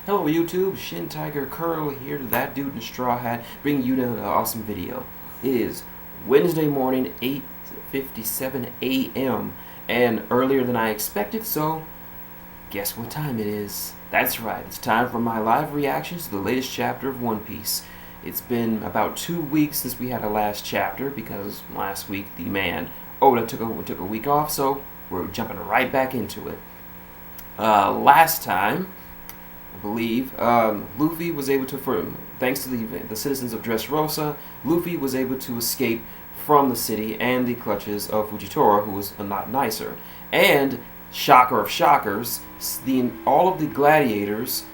Hello YouTube, shintigercurl here, that dude in the straw hat, bringing you another awesome video. It is Wednesday morning, 8:57 a.m. and earlier than I expected, so guess what time it is? That's right, it's time for my live reactions to the latest chapter of One Piece. It's been about 2 weeks since we had a last chapter because last week the man Oda took a week off, so we're jumping right back into it. Last time, I believe, Luffy was able to, thanks to the citizens of Dressrosa, Luffy was able to escape from the city and the clutches of Fujitora, who was a lot nicer. And, shocker of shockers, all of the gladiators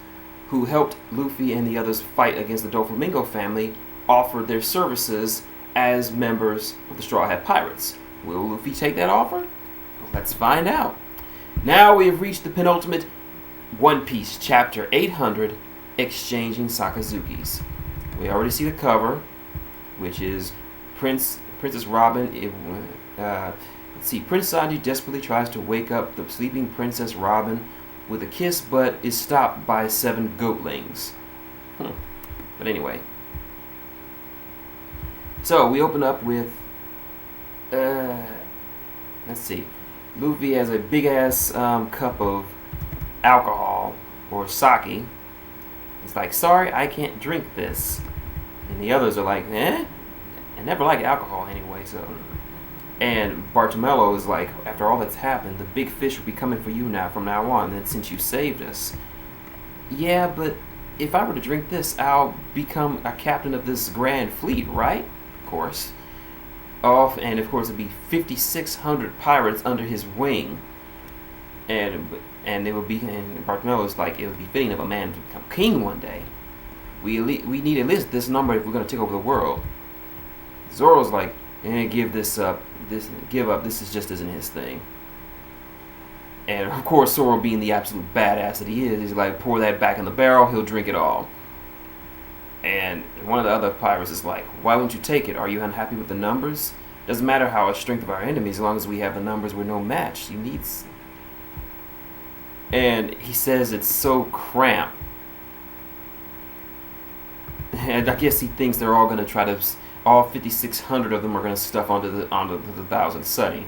who helped Luffy and the others fight against the Doflamingo family offered their services as members of the Straw Hat Pirates. Will Luffy take that offer? Let's find out. Now we have reached the penultimate One Piece, Chapter 800, Exchanging SAKAZUKIS. We already see the cover, which is Princess Robin. Let's see, Prince Sanji desperately tries to wake up the sleeping Princess Robin with a kiss, but is stopped by 7 goatlings. But anyway. So, we open up with, let's see, Luffy has a big-ass cup of alcohol, or sake. He's like, sorry, I can't drink this. And the others are like, I never liked alcohol anyway, so... And Bartolomeo is like, after all that's happened, the big fish will be coming for you now, from now on, and since you saved us. Yeah, but if I were to drink this, I'll become a captain of this grand fleet, right? Of course. And of course it'd be 5,600 pirates under his wing. And it would be, and Bartolomeo's like, it would be fitting of a man to become king one day. We need at least this number if we're going to take over the world. Zoro's like, give this up. Give up. This isn't his thing. And of course, Zoro, being the absolute badass that he is, he's like, pour that back in the barrel. He'll drink it all. And one of the other pirates is like, why won't you take it? Are you unhappy with the numbers? Doesn't matter how much strength of our enemies, as long as we have the numbers, we're no match. You need. And he says it's so cramped. And I guess he thinks they're all going to try to, all 5,600 of them are going to stuff onto the 1,000 Sunny.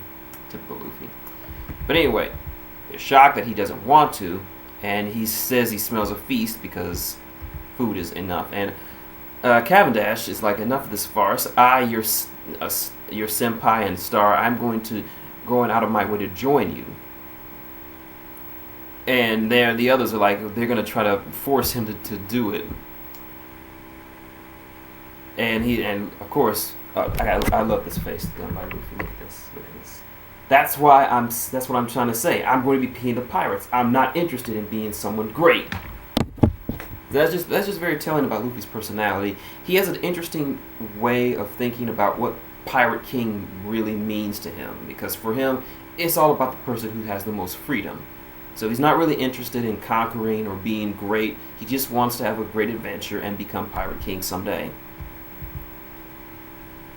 Typical Luffy. But anyway, they're shocked that he doesn't want to, and he says he smells a feast because food is enough. And Cavendish is like, enough of this farce. Your senpai and star, I'm going out of my way to join you. And the others are like, they're going to try to force him to do it. And of course, I love this face done by Luffy. Look at this. That's what I'm trying to say. I'm going to be paying the pirates. I'm not interested in being someone great. That's just very telling about Luffy's personality. He has an interesting way of thinking about what Pirate King really means to him, because for him, it's all about the person who has the most freedom. So he's not really interested in conquering or being great. He just wants to have a great adventure and become Pirate King someday.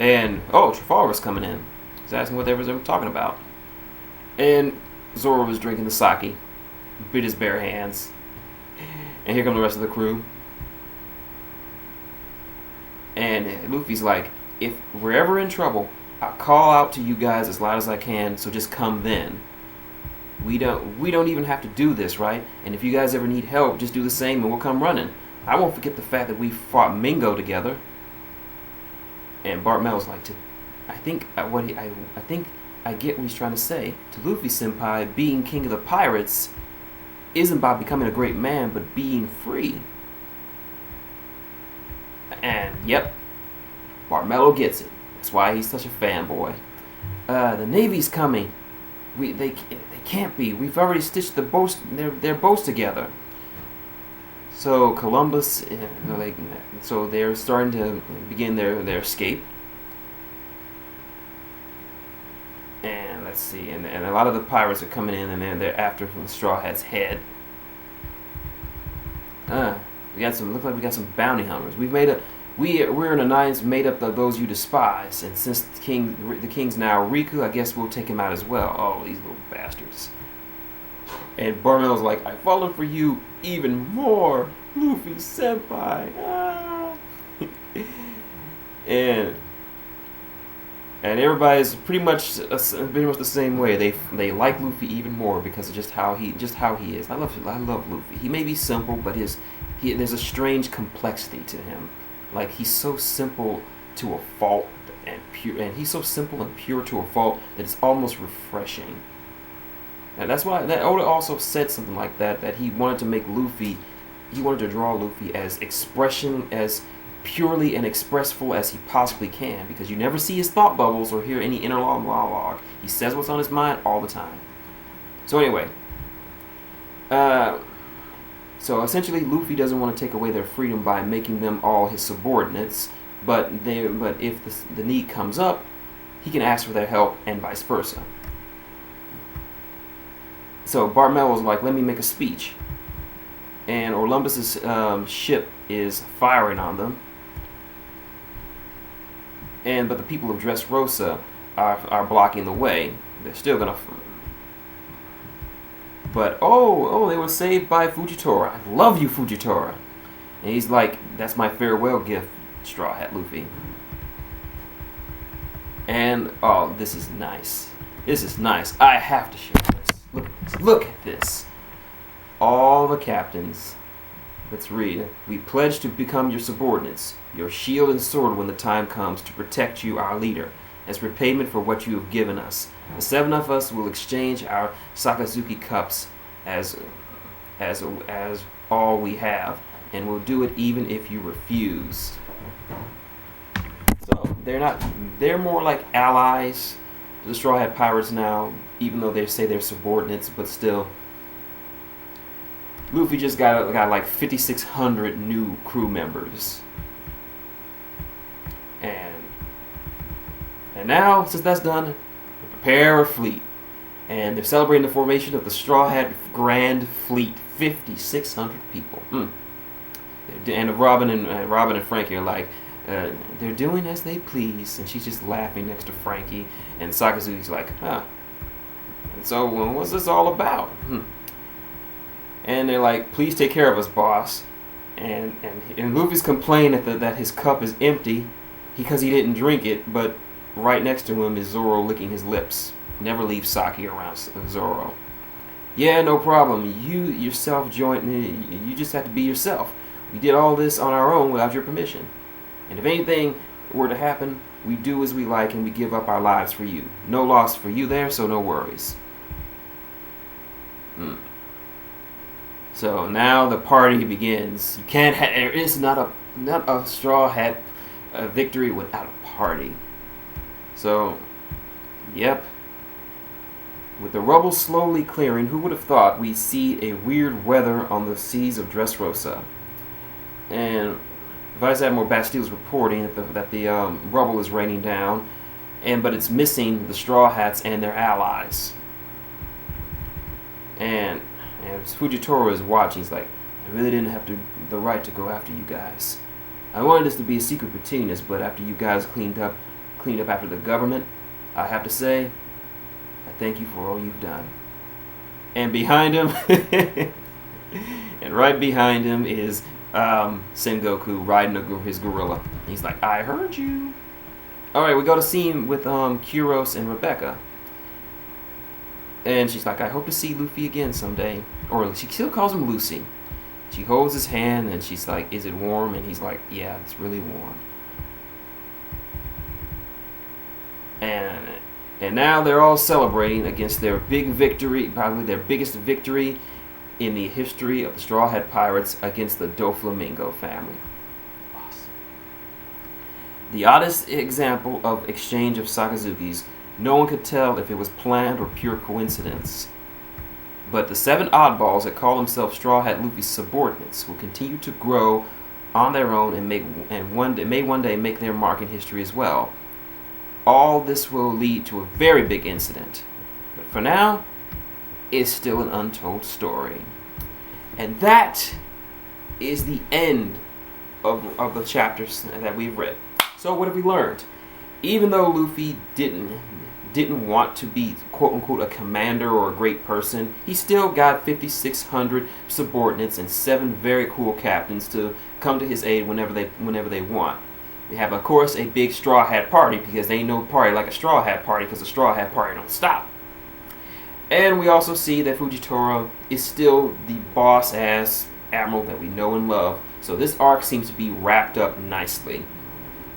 And, Trafalgar's coming in. He's asking what they were talking about. And Zoro was drinking the sake. Bit his bare hands. And here come the rest of the crew. And Luffy's like, if we're ever in trouble, I'll call out to you guys as loud as I can, so just come then. We don't even have to do this, right? And if you guys ever need help, just do the same and we'll come running. I won't forget the fact that we fought Mingo together. And Bart Mel's like, I think I get what he's trying to say. To Luffy senpai, being king of the pirates isn't about becoming a great man, but being free. And yep, Bart Melo gets it. That's why he's such a fanboy. The Navy's coming. They can't be. We've already stitched their boats together. So Columbus, so they're starting to begin their escape. And let's see, and a lot of the pirates are coming in, and they're after from the Straw Hat's head. Looks like we got some bounty hunters. We're in an alliance made up of those you despise, and since the king's now Riku, I guess we'll take him out as well. Oh, these little bastards. And Barmel's like, I've fallen for you even more, Luffy senpai. Ah. and everybody's pretty much the same way. They like Luffy even more because of just how he is. I love Luffy. He may be simple, but there's a strange complexity to him. Like, he's so simple to a fault and pure, and he's so simple and pure to a fault that it's almost refreshing. And that's why that Oda also said something like that he wanted to make Luffy, he wanted to draw Luffy as purely and expressful as he possibly can, because you never see his thought bubbles or hear any inner monologue. He says what's on his mind all the time. So anyway, so essentially Luffy doesn't want to take away their freedom by making them all his subordinates, but if the need comes up, he can ask for their help and vice versa. So Barmel was like, let me make a speech. And Olympus's ship is firing on them. But the people of Dressrosa are blocking the way. They're still gonna. But they were saved by Fujitora. I love you, Fujitora. And he's like, that's my farewell gift, Straw Hat Luffy. And this is nice. This is nice. I have to share this. Look at this. All the captains. Let's read. We pledge to become your subordinates, your shield and sword when the time comes, to protect you, our leader, as repayment for what you have given us. The 7 of us will exchange our Sakazuki cups as all we have, and we'll do it even if you refuse. So they're more like allies to the Straw Hat Pirates now, even though they say they're subordinates, but still. Luffy just got like 5,600 new crew members. And now, since that's done, they prepare a fleet. And they're celebrating the formation of the Straw Hat Grand Fleet. 5,600 people. And Robin and Frankie are like, they're doing as they please. And she's just laughing next to Frankie. And Sakazuki's like, huh. And so, what's this all about? And they're like, please take care of us, boss. And Luffy's complaining that his cup is empty because he didn't drink it, but right next to him is Zoro licking his lips. Never leave sake around Zoro. Yeah, no problem. You yourself you just have to be yourself. We did all this on our own without your permission. And if anything were to happen, we do as we like and we give up our lives for you. No loss for you there, so no worries. So now the party begins. You can't. There is not a Straw Hat victory without a party. So, yep. With the rubble slowly clearing, who would have thought we'd see a weird weather on the seas of Dressrosa? And Vice Admiral Bastile's reporting that the rubble is raining down, but it's missing the Straw Hats and their allies. And Fujitora is watching. He's like, I really didn't have the right to go after you guys. I wanted this to be a secret between us, but after you guys cleaned up after the government, I have to say, I thank you for all you've done. And behind him, and right behind him is Sengoku riding his gorilla. He's like, I heard you. Alright, we got a scene with Kuros and Rebecca. And she's like, I hope to see Luffy again someday. Or she still calls him Lucy. She holds his hand and she's like, is it warm? And he's like, yeah, it's really warm. And now they're all celebrating against their big victory, probably their biggest victory in the history of the Straw Hat Pirates against the Doflamingo family. Awesome. The oddest example of exchange of Sakazukis. No one could tell if it was planned or pure coincidence. But the 7 oddballs that call themselves Straw Hat Luffy's subordinates will continue to grow on their own and may one day make their mark in history as well. All this will lead to a very big incident. But for now, it's still an untold story. And that is the end of the chapters that we've read. So what have we learned? Even though Luffy didn't didn't want to be quote-unquote a commander or a great person, he still got 5,600 subordinates and 7 very cool captains to come to his aid whenever they want. They have, of course, a big Straw Hat party, because there ain't no party like a Straw Hat party, because a Straw Hat party don't stop. And we also see that Fujitora is still the boss-ass admiral that we know and love. So this arc seems to be wrapped up nicely.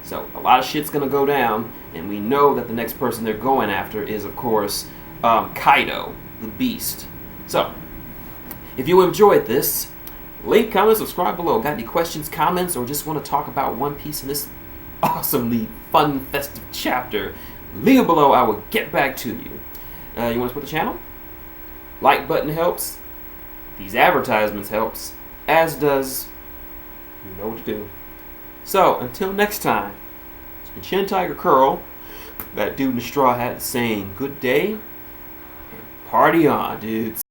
So a lot of shit's going to go down, and we know that the next person they're going after is, of course, Kaido, the Beast. So, if you enjoyed this, leave, comment, subscribe below. Got any questions, comments, or just want to talk about One Piece in this awesomely fun, festive chapter? Leave it below. I will get back to you. You want to support the channel? Like button helps. These advertisements helps. As does, you know what to do. So, until next time, it's been shintigercurl, that dude in the straw hat, saying good day, and party on, dudes.